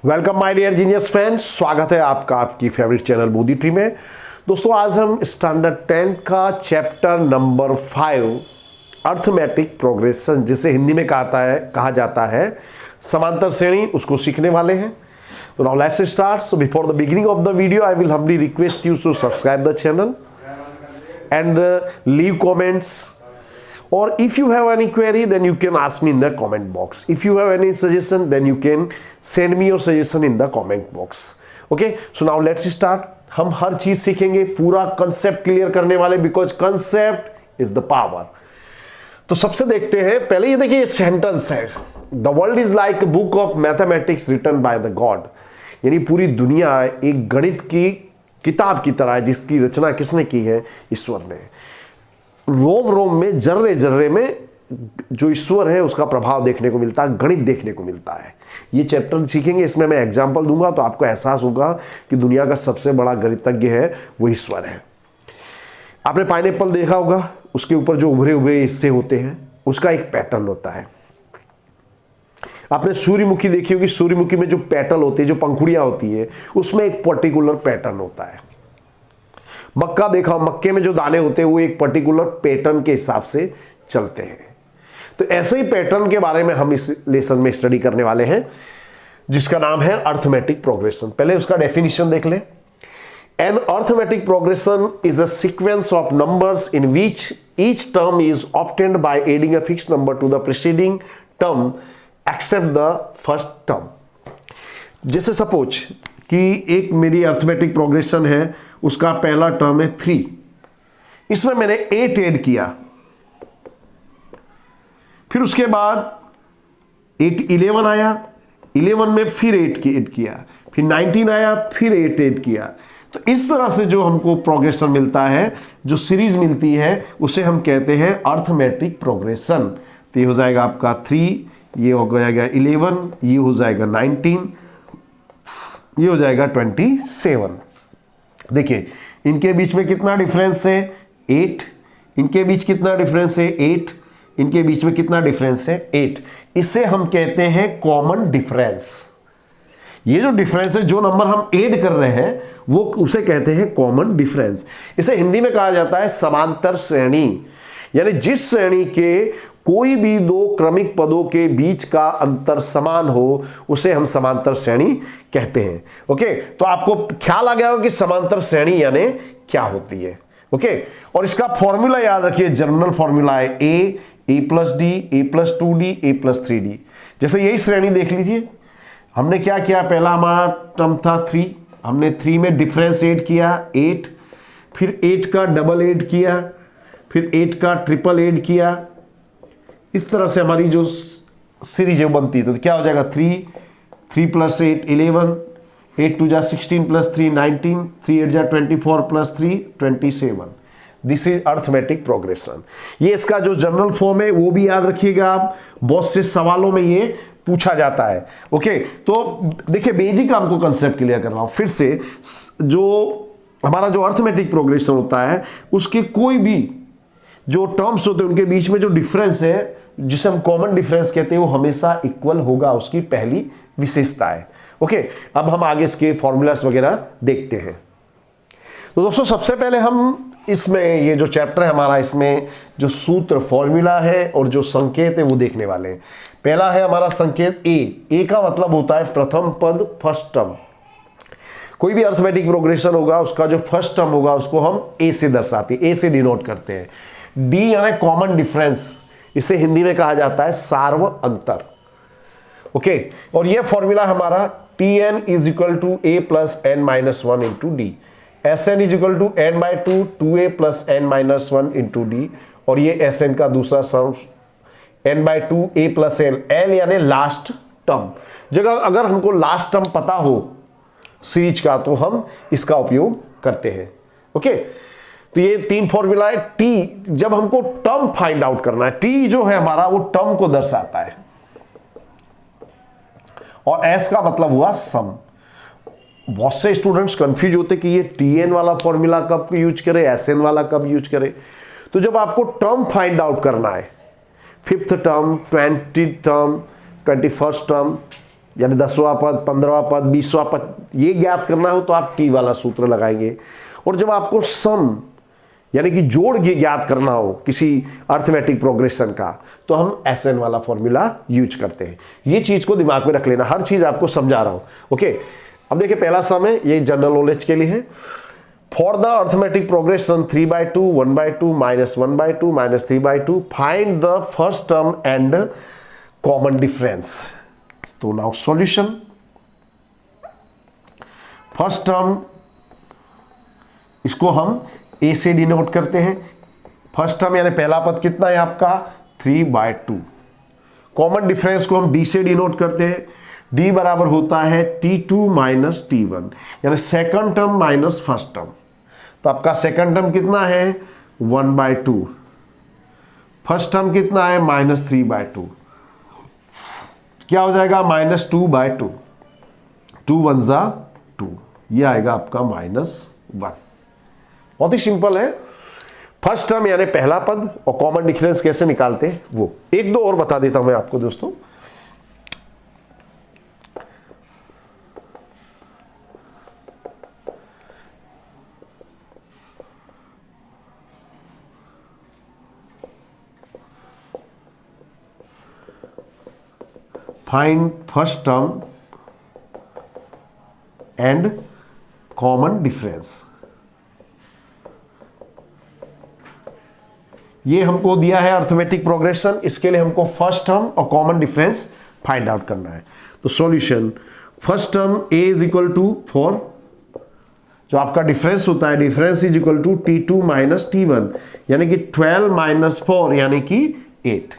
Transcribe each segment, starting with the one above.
Welcome my dear genius friends, स्वागत है आपका आपकी फेवरेट चैनल बोधी ट्री में। दोस्तों आज हम स्टैंडर्ड 10 का चैप्टर नंबर 5 अर्थमेटिक प्रोग्रेशन, जिसे हिंदी में कहा जाता है समांतर श्रेणी, उसको सीखने वाले हैं। तो now let's start. So before the beginning of the video I will humbly request you to subscribe the channel and leave comments, or if you have any query then you can ask me in the comment box. If you have any suggestion then you can send me your suggestion in the comment box. Okay, so now let's start. हम हर चीज सीखेंगे, पूरा concept clear करने वाले, because concept is the power. तो सबसे देखते हैं, पहले ये देखिए सेंटेंस है, the world is like a book of mathematics written by the God. यानी पूरी दुनिया एक गणित की किताब की तरह है जिसकी रचना किसने की है? ईश्वर ने। रोम रोम में, जर्रे जर्रे में जो ईश्वर है उसका प्रभाव देखने को मिलता है, गणित देखने को मिलता है। ये चैप्टर सीखेंगे, इसमें मैं एग्जांपल दूंगा तो आपको एहसास होगा कि दुनिया का सबसे बड़ा गणितज्ञ है वो ईश्वर है। आपने पाइनएप्पल देखा होगा, उसके ऊपर जो उभरे हुए हिस्से होते हैं उसका एक पैटर्न होता है। आपने सूर्यमुखी देखी होगी, सूर्यमुखी में जो पेटल होते हैं, जो पंखुड़ियां होती है, उसमें एक पर्टिकुलर पैटर्न होता है। मक्का देखा, मक्के में जो दाने होते हैं वो एक पर्टिकुलर पैटर्न के हिसाब से चलते हैं। तो ऐसे ही पैटर्न के बारे में हम इस लेसन में स्टडी करने वाले हैं, जिसका नाम है अर्थमेटिक प्रोग्रेशन। पहले उसका डेफिनेशन देख लें। An arithmetic progression is a sequence of numbers in which each term is obtained by adding a fixed number to the preceding term except the first term. जैसे सपोज कि एक मेरी arithmetic progression है, उसका पहला term है 3, इसमें मैंने 8 ऐड किया, फिर उसके बाद 11 आया, 11 में फिर 8 ऐड किया, फिर 19 आया, फिर 8 ऐड किया। तो इस तरह से जो हमको प्रोग्रेशन मिलता है, जो सीरीज मिलती है, उसे हम कहते हैं अर्थमेटिक प्रोग्रेशन। तो ये हो जाएगा आपका 3, ये हो जाएगा 11, ये हो जाएगा 19, ये हो जाएगा 27। देखिए इनके बीच में कितना डिफरेंस है? 8। इनके बीच कितना डिफरेंस है? 8। इनके बीच में कितना डिफरेंस है? 8। इसे हम कहते हैं कॉमन डिफरेंस। ये जो डिफरेंस है, जो नंबर हम ऐड कर रहे हैं, वो उसे कहते हैं कॉमन डिफरेंस। इसे हिंदी में कहा जाता है समांतर श्रेणी। यानी जिस श्रेणी के कोई भी दो क्रमिक पदों के बीच का अंतर समान हो, उसे हम समांतर श्रेणी कहते हैं। ओके, तो आपको ख्याल आ गया हो कि समांतर श्रेणी यानी क्या होती है। ओके, और इसका फॉर्मूला याद रखिए, जनरल फॉर्मूला है a plus D, a plus 2d, a plus 3d। जैसे यही श्रेणी देख लीजिए, हमने क्या किया, पहला हमारा टर्म था 3, हमने 3 में डिफरेंस ऐड किया 8, फिर 8 का डबल ऐड किया, फिर 8 का ट्रिपल ऐड किया। इस तरह से हमारी जो सीरीज बनती है, तो क्या हो जाएगा 3 प्लस 8 11, 8 2 जा 16 प्लस 3 19, 3 8 जा 24 plus 3 27। This is arithmetic progression. ये इसका जो जनरल फॉर्म है वो भी याद रखिएगा आप, बहुत से सवालों में ये पूछा जाता है। ओके, तो देखिए बेसिक हमको कंसेप्ट क्लियर कर रहा हूं फिर से। जो हमारा जो अर्थमेटिक प्रोग्रेशन होता है, उसके कोई भी जो टर्म्स होते हैं उनके बीच में जो डिफरेंस है, जिसे हम कॉमन डिफरेंस कहते हैं, वो हमेशा इक्वल होगा, उसकी पहली विशेषता है। ओके, अब हम आगे इसके फॉर्मूलास वगैरह देखते हैं। तो दोस्तों सबसे पहले हम इसमें, ये जो चैप्टर है हमारा, इसमें जो सूत्र फॉर्मूला है और जो संकेत है वो देखने वाले हैं। पहला है हमारा संकेत ए का मतलब होता है प्रथम पद, फर्स्ट टर्म। कोई भी अर्थमेटिक प्रोग्रेशन होगा, उसका जो फर्स्ट टर्म होगा उसको हम ए से दर्शाते हैं, ए से डिनोट करते हैं। डी यानी कॉमन डिफरेंस, इसे हिंदी में कहा जाता है सार्व अंतर। ओके, और ये फॉर्मूला हमारा Tn is equal to a plus n minus 1 into d, Sn is equal to n by 2 2a plus n minus 1 into d, और ये Sn का दूसरा sum n by 2 a plus l, l यानी last term. जगह अगर हमको last term पता हो सीरीज का, तो हम इसका उपयोग करते हैं। ओके, तो ये 3 फॉर्मूला है। टी, जब हमको टर्म फाइंड आउट करना है, टी जो है हमारा वो टर्म को दर्शाता है, और एस का मतलब हुआ सम। बहुत से स्टूडेंट्स कंफ्यूज होते कि ये टीएन वाला फॉर्मूला कब यूज करें, एसएन वाला कब यूज करें। तो जब आपको टर्म फाइंड आउट करना है, 5th term, 20th term, 21st term, यानी 10वां पद, 15वां पद, 20वां पद, ये ज्ञात करना हो तो आप टी वाला सूत्र लगाएंगे। और जब आपको सम यानी कि जोड़ ज्ञात करना हो किसी अर्थमेटिक प्रोग्रेशन का, तो हम एसएन वाला फॉर्मूला यूज करते हैं। ये चीज को दिमाग में रख लेना, हर चीज आपको समझा रहा हूं। ओके, अब देखिए पहला सम है, ये जनरल नॉलेज के लिए है। For the arithmetic progression 3/2, 1/2, -1/2, -3/2, find the first term and common difference. तो नाउ सॉल्यूशन, फर्स्ट टर्म इसको हम ए से डिनोट करते हैं। फर्स्ट टर्म यानी पहला पद कितना है आपका 3/2। कॉमन डिफरेंस को हम डी से डिनोट करते हैं। डी बराबर होता है T2 माइनस T1, यानी second term minus first term. तो आपका सेकंड टर्म कितना है 1/2, फर्स्ट टर्म कितना है -3/2, क्या हो जाएगा -2/2, 2 1 जा 2, ये आएगा आपका -1। बहुत ही सिंपल है। फर्स्ट टर्म यानी पहला पद और कॉमन डिफरेंस कैसे निकालते हैं वो एक दो और बता देता हूं मैं आपको दोस्तों। Find first term and common difference, ये हमको दिया है अर्थमेटिक प्रोग्रेशन। इसके लिए हमको फर्स्ट टर्म और कॉमन डिफरेंस फाइंड आउट करना है। तो solution, first term a is equal to 4, जो आपका डिफरेंस होता है difference is equal to T2 minus T1, यानी कि 12 माइनस 4 यानी कि 8।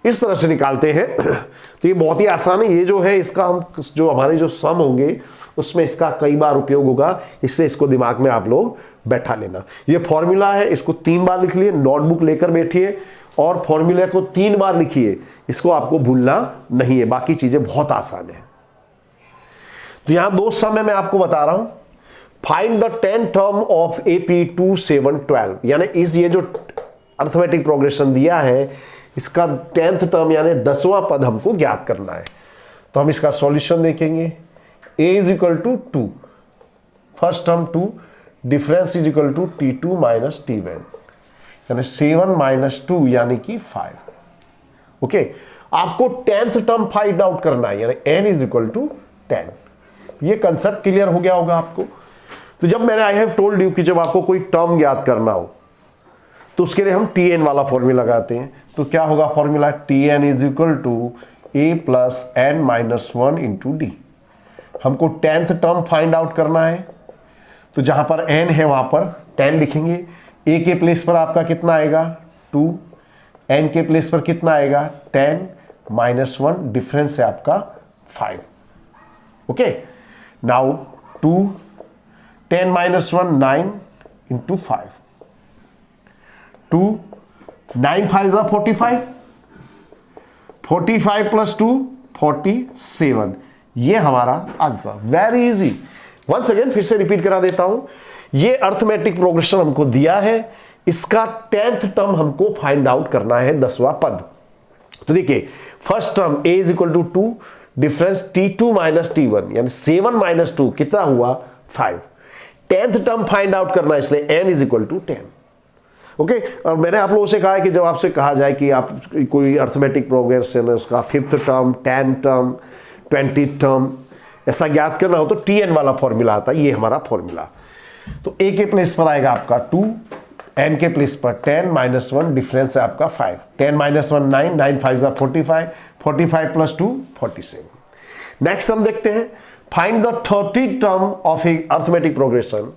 इस तरह से निकालते हैं। तो ये बहुत ही आसान है। ये जो है इसका हम जो हमारे जो सम होंगे उसमें इसका कई बार उपयोग होगा, इससे इसको दिमाग में आप लोग बैठा लेना। ये फॉर्मूला है, इसको 3 बार लिख लिए, नोटबुक लेकर बैठिए और फॉर्मूले को 3 बार लिखिए। इसको आपको भूलना नहीं है, बाकी चीजें बहुत आसान है। तो यहां 2 सम है, मैं आपको बता रहा हूं। Find the 10 term of AP 2 7 12, यानी इस ये जो अर्थमेटिक प्रोग्रेशन दिया है इसका 10th टर्म यानी 10वां पद हमको ज्ञात करना है। तो हम इसका सॉल्यूशन देखेंगे। a is equal to 2, first term 2, difference is equal to T2 minus T1, यानी 7 माइनस 2 यानी कि 5। ओके, आपको 10th टर्म फाइंड आउट करना है, यानी n इज इक्वल टू 10। ये कंसेप्ट क्लियर हो गया होगा आपको। तो जब मैंने आई हैव टोल्ड यू कि जब आपको कोई टर्म ज्ञात करना हो तो उसके लिए हम Tn वाला फॉर्मूला लगाते हैं। तो क्या होगा formula, Tn is equal to a plus n minus 1 into d. हमको 10th टर्म फाइंड आउट करना है, तो जहां पर n है वहां पर 10 लिखेंगे। a के प्लेस पर आपका कितना आएगा 2, n के प्लेस पर कितना आएगा 10 माइनस 1, डिफरेंस है आपका 5। ओके, नाउ 2 10 माइनस 1 9 इंटू 5, 2 9 5 जा 45, 45 प्लस 2 47, ये हमारा answer. Very easy. Once again फिर से रिपीट करा देता हूं। ये अर्थमेटिक प्रोग्रेशन हमको दिया है, इसका 10th टर्म हमको फाइंड आउट करना है 10वां पद। तो देखिए first term a is equal to 2, difference T2 minus T1, यानी 7 माइनस 2 कितना हुआ 5। 10th टर्म फाइंड आउट करना है, इसलिए n is equal to 10। Okay, और मैंने आप लोगों से कहा है कि जब आपसे कहा जाए कि आप कोई अर्थमेटिक प्रोग्रेशन है उसका 5th टर्म, 10 टर्म, 20 टर्म ऐसा ज्ञात करना हो तो Tn वाला फॉर्मूला आता है, ये हमारा फॉर्मूला। तो a के प्लेस पर आएगा आपका 2, n के प्लेस पर 10 माइनस 1, डिफरेंस है आपका 5, 10 माइनस 1 9, 9 5 जा 45, 45 प्लस 2 47। नेक्स्ट हम देखते हैं, find the 30th term of A arithmetic progression.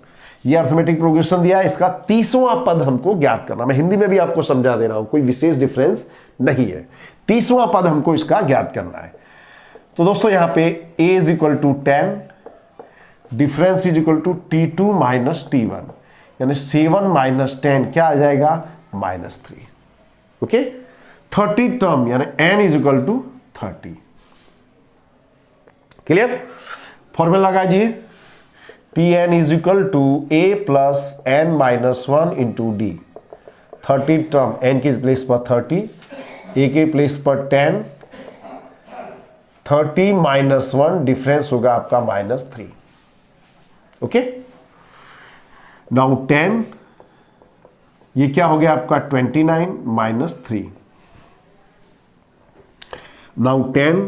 ये अर्थमेटिक प्रोग्रेशन दिया है, इसका 30वां पद हमको ज्ञात करना। मैं हिंदी में भी आपको समझा दे रहा हूं, कोई विशेष डिफरेंस नहीं है। 30वां पद हमको इसका ज्ञात करना है। तो दोस्तों यहां पे a is equal to 10, difference is equal to T2 minus T1, यानी 7 माइनस 10 क्या आ जाएगा -3। ओके, 30 टर्म यानी n is equal to 30। Clear? Formula लगाइए, Tn is equal to a plus n minus 1 into d. 30 term n के place पर 30, a के place पर 10, 30 माइनस 1, डिफरेंस होगा आपका -3। ओके, नाउ 10, ये क्या हो गया आपका 29 माइनस 3। Now 10,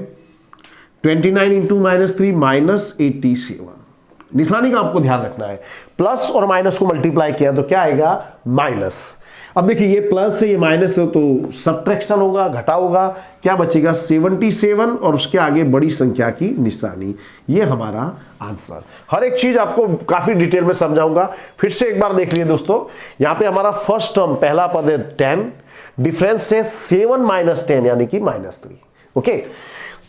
29 into -3 -87। निशानी का आपको ध्यान रखना है, प्लस और माइनस को मल्टीप्लाई किया तो क्या आएगा माइनस। अब देखिए ये प्लस है ये माइनस है तो सब्ट्रैक्शन होगा, घटा होगा, क्या बचेगा 77 और उसके आगे बड़ी संख्या की निशानी। ये हमारा आंसर। हर एक चीज आपको काफी डिटेल में समझाऊंगा, फिर से एक बार देख लीजिए दोस्तों। यहां पे हमारा फर्स्ट टर्म पहला पद है 10, डिफरेंस है 7 माइनस 10 यानी कि -3। ओके,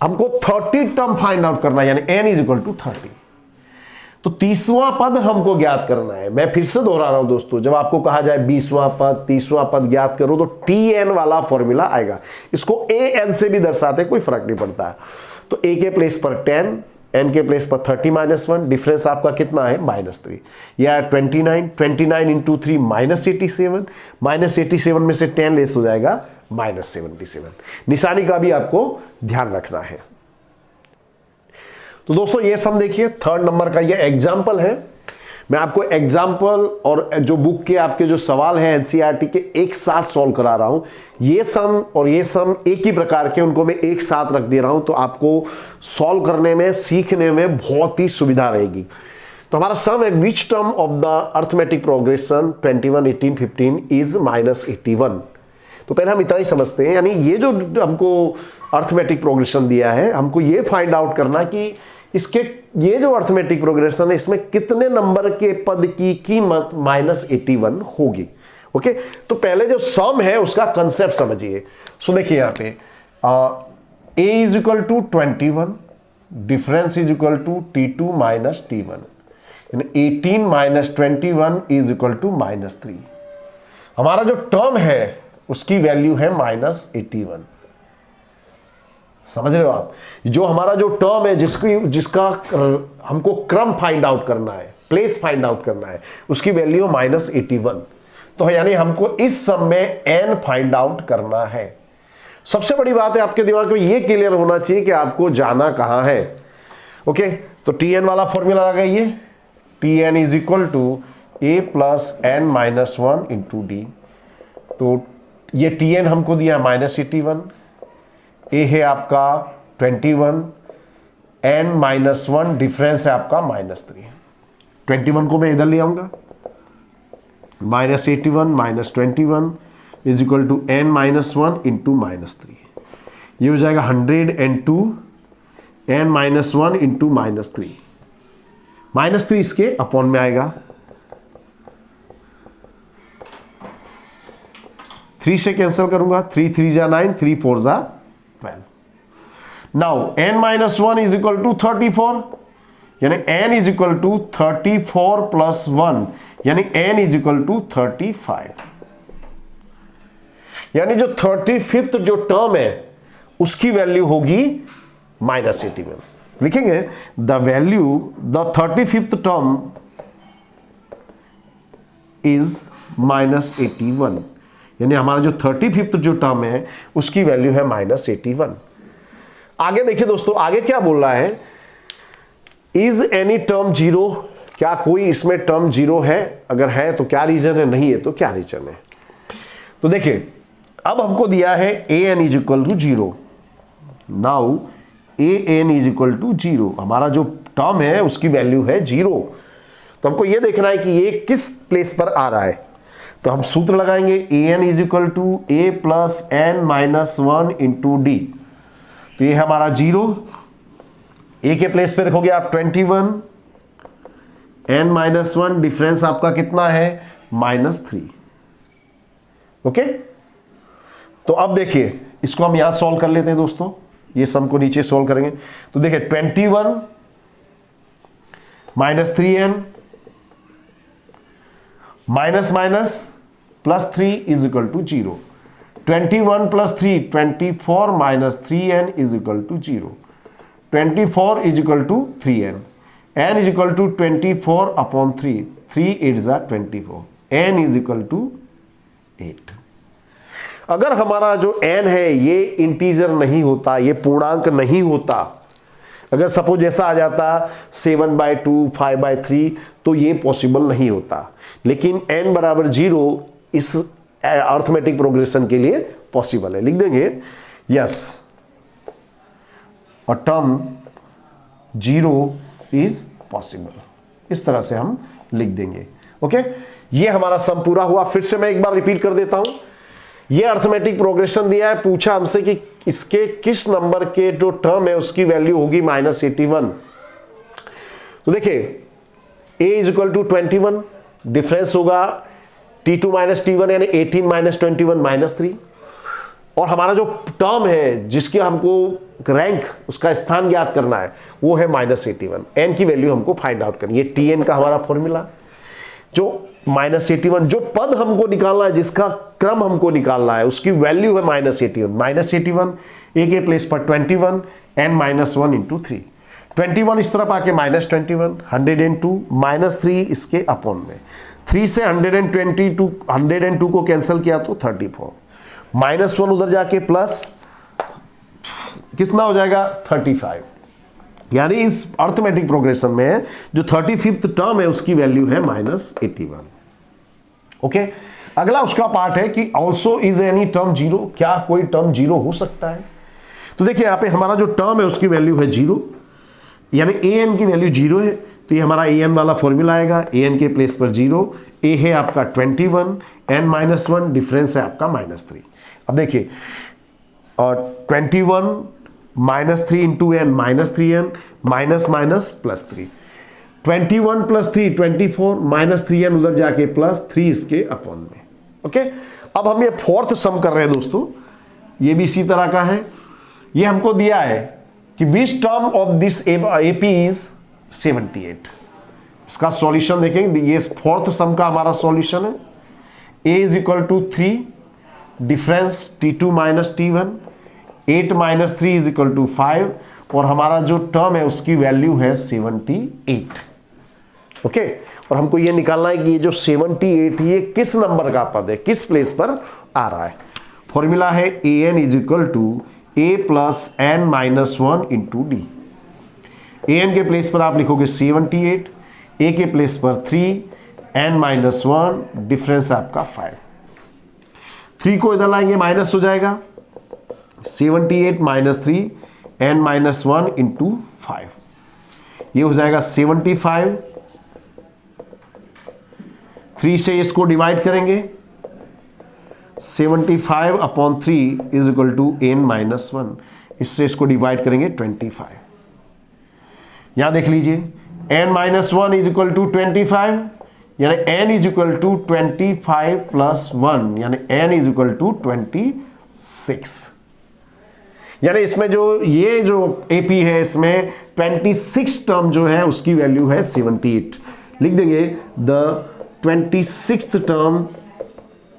हमको 30 टर्म फाइंड आउट करना है यानी n इज इक्वल टू 30। तो 30वां पद हमको ज्ञात करना है। मैं फिर से दोहरा रहा हूं दोस्तों, जब आपको कहा जाए 20वां पद 30वां पद ज्ञात करो तो tn वाला फॉर्मूला आएगा। इसको an से भी दर्शाते, कोई फर्क नहीं पड़ता। तो a के प्लेस पर 10, n के प्लेस पर 30 माइनस 1, डिफरेंस आपका कितना है -3। या 29 इंटू 3 -87, -87 में से 10 लेस हो जाएगा -77। निशानी का भी आपको ध्यान रखना है। तो दोस्तों ये सम देखिए, थर्ड नंबर का ये एग्जाम्पल है। मैं आपको एग्जाम्पल और जो बुक के आपके जो सवाल हैं एनसीईआरटी के एक साथ सॉल्व करा रहा हूं। ये सम और ये सम एक ही प्रकार के, उनको मैं एक साथ रख दे रहा हूं तो आपको सॉल्व करने में, सीखने में बहुत ही सुविधा रहेगी। तो हमारा सम है which term of the arithmetic progression 21, 18, 15 is -81। तो पहले हम इतना ही समझते हैं, यानी ये जो हमको अर्थमेटिक प्रोग्रेशन दिया है, हमको ये फाइंड आउट करना कि इसके ये जो अर्थमेटिक प्रोग्रेशन है इसमें कितने नंबर के पद की कीमत -81 होगी। ओके, तो पहले जो सम है उसका कंसेप्ट समझिए। सो देखिए यहां पे a is equal to 21, difference is equal to t2 minus t1, यानी 18 माइनस 21 इज इक्वल टू -3। हमारा जो टर्म है उसकी वैल्यू है -81। समझ रहे हो आप? जो हमारा जो टर्म है जिसका हमको क्रम फाइंड आउट करना है, प्लेस फाइंड आउट करना है, उसकी वैल्यू -81। तो यानी हमको इस सम में n फाइंड आउट करना है। सबसे बड़ी बात है आपके दिमाग में ये क्लियर होना चाहिए कि आपको जाना कहां है। ओके, तो tn वाला फॉर्मूला लगाइए, tn is equal to a plus n minus 1 into d. तो ये tn हमको दिया -81, a है आपका 21, n माइनस 1, डिफरेंस है आपका -3। 21 को मैं इधर ले आऊंगा, -81 minus 21 is equal to n minus 1 into -3। ये हो जाएगा 102 n माइनस 1 इंटू -3। -3 इसके अपॉन में आएगा, 3 से कैंसिल करूंगा, 3 3 जा 9, 3 4 जा 12। Now n minus 1 is equal to 34, यानी n is equal to 34 plus 1, यानी n इज इक्वल टू 35। यानी जो 35th जो टर्म है उसकी वैल्यू होगी -81। लिखेंगे the value the 35th term is -81, यानी हमारा जो 35th जो टर्म है उसकी वैल्यू है -81। आगे देखिए दोस्तों, आगे क्या बोल रहा है, इज एनी टर्म 0, क्या कोई इसमें टर्म 0 है? अगर है तो क्या रीजन है, नहीं है तो क्या रीजन है। तो देखिए अब हमको दिया है an is equal to 0। Now an is equal to 0, हमारा जो टर्म है उसकी वैल्यू है 0। तो हमको ये देखना है कि ये किस प्लेस पर आ रहा है। तो हम सूत्र लगाएंगे, an is equal to a plus n minus 1 into d. तो ये हमारा 0, a के प्लेस पे रखोगे आप 21, n माइनस 1, डिफरेंस आपका कितना है -3। ओके, तो अब देखिए इसको हम यहां सॉल्व कर लेते हैं दोस्तों, ये सम को नीचे सॉल्व करेंगे। तो देखिए 21 minus 3n minus minus plus 3 is equal to 0। 21 plus 3 24 minus 3n is equal to 0। 24 is equal to 3n, n is equal to 24 upon 3, 3 8 जा 24, n इज इक्वल टू 8। अगर हमारा जो n है ये इंटीजर नहीं होता, ये पूर्णांक नहीं होता, अगर सपोज ऐसा आ जाता 7/2, 5/3 तो ये पॉसिबल नहीं होता, लेकिन n बराबर 0 इस अर्थमेटिक प्रोग्रेशन के लिए पॉसिबल है। लिख देंगे यस, और टर्म 0 इज पॉसिबल, इस तरह से हम लिख देंगे। ओके, ये हमारा सम पूरा हुआ। फिर से मैं एक बार रिपीट कर देता हूं, ये अर्थमेटिक प्रोग्रेशन दिया है, पूछा हमसे कि इसके किस नंबर के जो टर्म है उसकी वैल्यू होगी -81। तो देखिए a is equal to 21, difference होगा t2 - t1 यानी 18 - 21 -3, और हमारा जो टर्म है जिसके हमको रैंक, उसका स्थान ज्ञात करना है, वो है -81। n की वैल्यू हमको फाइंड आउट करनी है, tn का हमारा फॉर्मूला, जो -81 जो पद हमको निकालना है, जिसका क्रम हमको निकालना है, उसकी वैल्यू है -81 a के प्लेस पर 21 n - 1 इंटू 3, 21 इस तरफ आके -21, 102 -3 इसके अपॉन में, 3 से 102 को कैंसिल किया तो 34, -1 उधर जाके प्लस कितना हो जाएगा 35, यानी इस अर्थमेटिक प्रोग्रेशन में जो 35th टर्म है उसकी वैल्यू है -81। ओके, अगला उसका पार्ट है कि ऑल्सो इज एनी टर्म 0, क्या कोई टर्म 0 हो सकता है। तो देखिए यहां पे हमारा जो टर्म है उसकी वैल्यू है 0, यानी an की वैल्यू 0 है, तो ये हमारा an वाला फॉर्मूला आएगा, an के प्लेस पर 0, a है आपका 21, n - 1, डिफरेंस है आपका -3। अब देखिए, और 21 -3 इंटू n -3n -3 21 + 3 24 -3n उधर जाके +3 इसके अपॉन में। ओके, अब हम ये फोर्थ सम कर रहे हैं दोस्तों, ये भी इसी तरह का है। ये हमको दिया है कि which term of this AP is 78। इसका सॉल्यूशन देखेंगे, ये फोर्थ सम का हमारा सॉल्यूशन है। a is equal to 3, difference t2 - t1, 8 - 3 is equal to 5, और हमारा जो टर्म है उसकी वैल्यू है 78। ओके, और हमको ये निकालना है कि ये जो 78 ये किस नंबर का पद है, किस प्लेस पर आ रहा है। फॉर्मूला है an is equal to a plus n - 1 into d. an के प्लेस पर आप लिखोगे 78, a के प्लेस पर 3, n - 1, डिफरेंस आपका 5, 3 को इधर लाएंगे माइनस हो जाएगा, 78 - 3 n - 1 इंटू 5, ये हो जाएगा 75। 3 से इसको डिवाइड करेंगे, 75/3 इज इक्वल टू n - 1, इससे इसको डिवाइड करेंगे 25। यहां देख लीजिए n - 1 इज इक्वल टू 25, यानी n इज इक्वल टू 25 + 1, यानी n इज इक्वल टू 26। यानी इसमें जो ये जो एपी है इसमें 26 टर्म जो है उसकी वैल्यू है 78। लिख देंगे the 26th term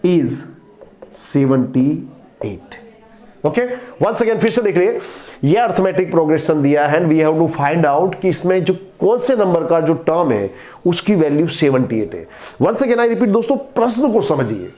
is 78। Okay, once again फिर से देख रहे हैं, ये अर्थमेटिक प्रोग्रेशन दिया है, we have to find out कि इसमें जो कौन से नंबर का जो टर्म है उसकी वैल्यू 78 है। वंस अगेन आई रिपीट दोस्तों, प्रश्न को समझिए,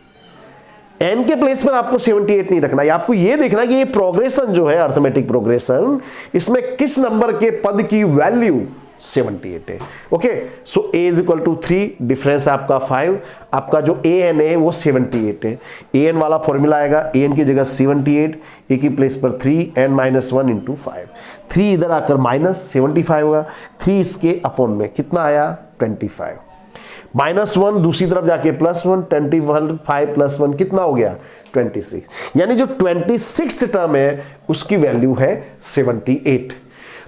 n के प्लेस पर आपको 78 नहीं रखना है, आपको यह देखना कि ये प्रोग्रेशन जो है अर्थमेटिक प्रोग्रेशन, इसमें किस नंबर के पद की वैल्यू 78 है। Okay, so a is equal to 3, difference आपका 5, आपका जो an है वो 78 है। an वाला फॉर्मूला आएगा, an की जगह 78, a की प्लेस पर 3 n - 1 इंटू 5, 3 इधर आकर -75 होगा, 3 इसके अपॉन में कितना आया 25, -1 दूसरी तरफ जाके +1, 25 + 1 कितना हो गया 26, यानी जो 26th टर्म है उसकी वैल्यू है 78।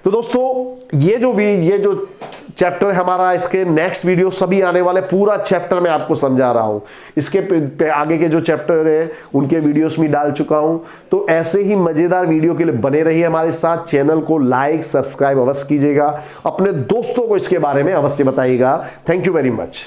तो दोस्तों ये जो चैप्टर है हमारा, इसके नेक्स्ट वीडियो सभी आने वाले, पूरा चैप्टर मैं आपको समझा रहा हूं, इसके आगे के जो चैप्टर है उनके वीडियोस में डाल चुका हूं। तो ऐसे ही मजेदार वीडियो के लिए बने रहिए हमारे साथ, चैनल को लाइक सब्सक्राइब अवश्य कीजिएगा, अपने दोस्तों को इसके बारे में अवश्य बताइएगा। Thank you very much.